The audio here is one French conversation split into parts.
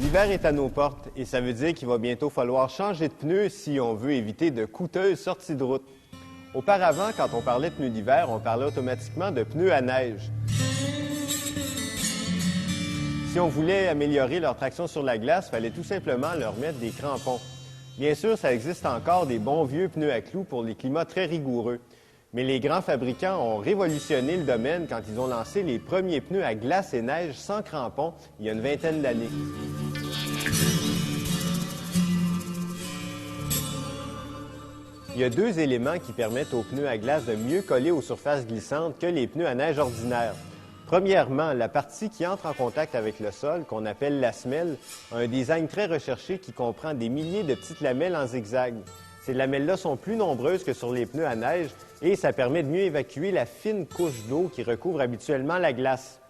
L'hiver est à nos portes et ça veut dire qu'il va bientôt falloir changer de pneus si on veut éviter de coûteuses sorties de route. Auparavant, quand on parlait de pneus d'hiver, on parlait automatiquement de pneus à neige. Si on voulait améliorer leur traction sur la glace, il fallait tout simplement leur mettre des crampons. Bien sûr, ça existe encore des bons vieux pneus à clous pour les climats très rigoureux. Mais les grands fabricants ont révolutionné le domaine quand ils ont lancé les premiers pneus à glace et neige sans crampons il y a une vingtaine d'années. Il y a deux éléments qui permettent aux pneus à glace de mieux coller aux surfaces glissantes que les pneus à neige ordinaires. Premièrement, la partie qui entre en contact avec le sol, qu'on appelle la semelle, a un design très recherché qui comprend des milliers de petites lamelles en zigzag. Ces lamelles-là sont plus nombreuses que sur les pneus à neige et ça permet de mieux évacuer la fine couche d'eau qui recouvre habituellement la glace.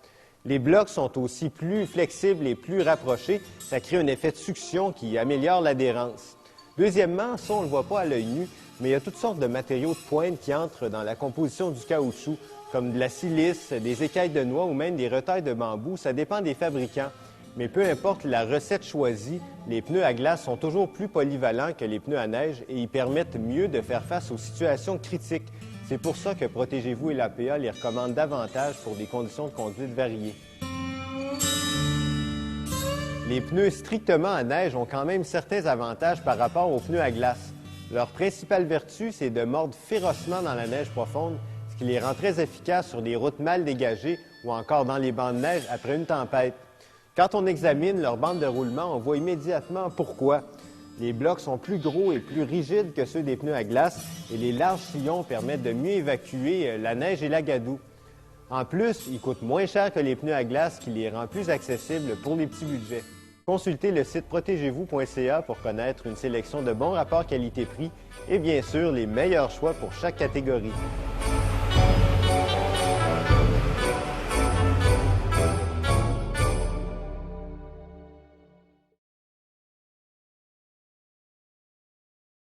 Les blocs sont aussi plus flexibles et plus rapprochés. Ça crée un effet de succion qui améliore l'adhérence. Deuxièmement, ça on ne le voit pas à l'œil nu, mais il y a toutes sortes de matériaux de pointe qui entrent dans la composition du caoutchouc, comme de la silice, des écailles de noix ou même des retailles de bambou. Ça dépend des fabricants. Mais peu importe la recette choisie, les pneus à glace sont toujours plus polyvalents que les pneus à neige et ils permettent mieux de faire face aux situations critiques. C'est pour ça que Protégez-vous et l'APA les recommandent davantage pour des conditions de conduite variées. Les pneus strictement à neige ont quand même certains avantages par rapport aux pneus à glace. Leur principale vertu, c'est de mordre férocement dans la neige profonde, ce qui les rend très efficaces sur des routes mal dégagées ou encore dans les bancs de neige après une tempête. Quand on examine leur bande de roulement, on voit immédiatement pourquoi. Les blocs sont plus gros et plus rigides que ceux des pneus à glace et les larges sillons permettent de mieux évacuer la neige et la gadoue. En plus, ils coûtent moins cher que les pneus à glace, qui les rend plus accessibles pour les petits budgets. Consultez le site protégez-vous.ca pour connaître une sélection de bons rapports qualité-prix et bien sûr les meilleurs choix pour chaque catégorie.